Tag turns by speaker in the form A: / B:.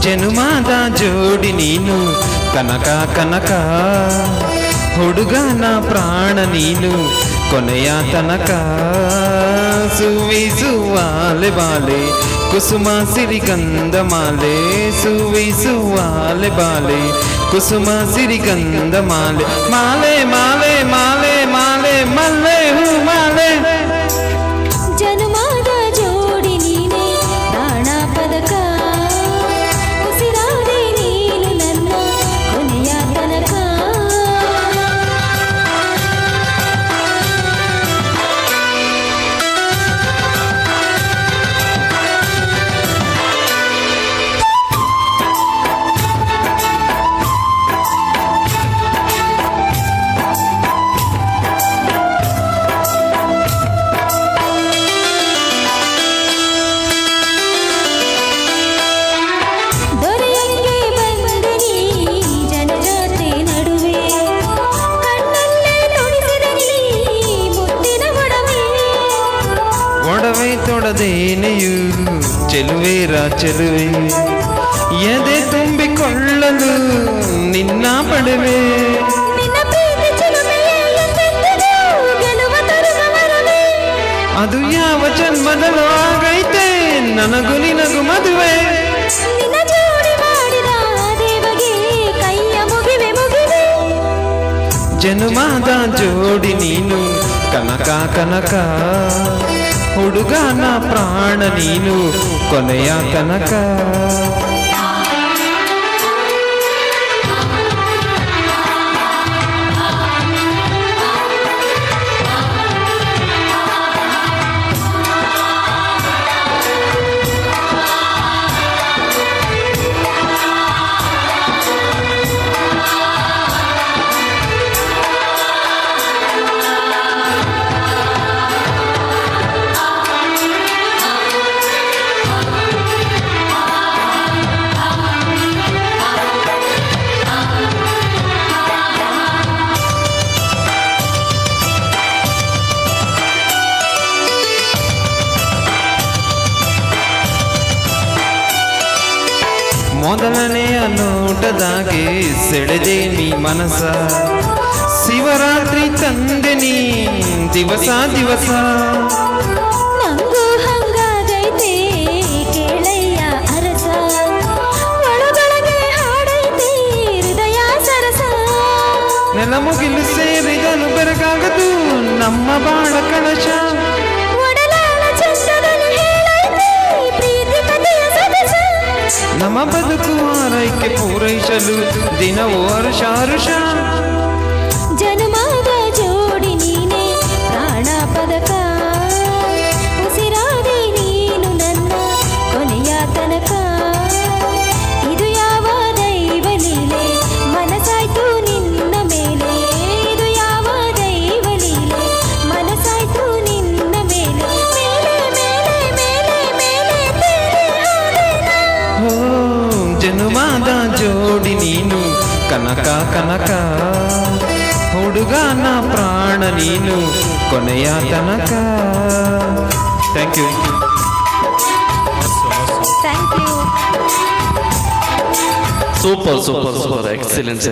A: ಜನುಮಾದ ಜೋಡಿ ನೀನು ಕನಕ ಕನಕ ಹುಡುಗನ ಪ್ರಾಣ ನೀನು ಕೊನೆಯ ತನಕ ಸುವಿಸುವಾಲೆ ಬಾಲೆ ಕುಸುಮ ಸಿರಿಗಂಧ ಮಾಲೆ ಸುವಿಸುವಾಲೆ ಬಾಲೆ ಕುಸುಮ ಸಿರಿಗಂಧ ಮಾಲೆ ಮಾಲೆ ಮಾಲೆ ಮಾಲೆ ಮಾಲೆ ಮಲ್ಲೆ ಹೂ ಮಾಲೆ
B: ಜನುಮಾದ ಜೋಡಿ ನೀನೆ ಪ್ರಾಣ ಪದಕ ಉಸಿರಾದೆ ನೀನು ನನ್ನ ಕೊನೆಯ ತನಕ
A: ಒಡವೆ ತೊಡದೇನೆಯು ಚೆಲುವೇರ ಚೆಲುವೆ ಎದೆ ತುಂಬಿಕೊಳ್ಳಲು ನಿನ್ನ ಪಡುವೆ ಅದು ಯಾವ ಜನ್ಮದಲ್ಲೂ ಆಗೈತೆ ನನಗೂ ನಿನಗೂ ಮದುವೆ ಜನುಮಾದ ಜೋಡಿ ನೀನು ಕನಕ ಕನಕ ಹುಡುಗನ ಪ್ರಾಣ ನೀನು ಕೊನೆಯ ತನಕ ಮೊದಲನೆಯ ನೋಟದಾಗೆ ಸೆಳೆದೆ ನೀ ಮನಸ ಶಿವರಾತ್ರಿ ತಂದೆ ನೀ ದಿವಸ ದಿವಸ
B: ನಂಗೂ ಹಂಗಾಗೈತೆ ಕೇಳಯ್ಯ ಅರಸ ಒಳಗೊಳಗೆ ಹಾಡೈತೆ ಹೃದಯ ಸರಸ
A: ನೆಲಮುಗಿಲು ಸೇರಿದನು ಬೆರಗಾಗದು ನಮ್ಮ ಬಾಳ ಕಳಶ ನಮ್ಮ ಬದುಕು ಆರೈಕೆ ಪೂರೈಸಲು ದಿನವೂ ಹರ್ಷ ಹರ್ಷ
B: ಜನುಮಾದ ಜೋಡಿ ನೀನೆ ಪ್ರಾಣ ಪದಕ ಉಸಿರಾದೆ ನೀನು ನನ್ನ ಕೊನೆಯ ತನಕ ಇದು ಯಾವ ದೈವ ಲೀಲೆ ಮನಸಾಯ್ತು ನಿನ್ನ ಮೇಲೆ ಇದು ಯಾವ ದೈವ ಲೀಲೆ ಮನಸಾಯ್ತು ನಿನ್ನ ಮೇಲೆ ಮೇಲೆ ಮೇಲೆ ಮೇಲೆ ಮೇಲೆ
A: ಓ ಜನುಮಾದ ಜೋಡಿ ನೀನು ಕನಕ ಕನಕ ಹುಡುಗನ ಪ್ರಾಣ ನೀನು ಕೊನೆಯ ತನಕ thank you
B: thank you
C: super super super excellent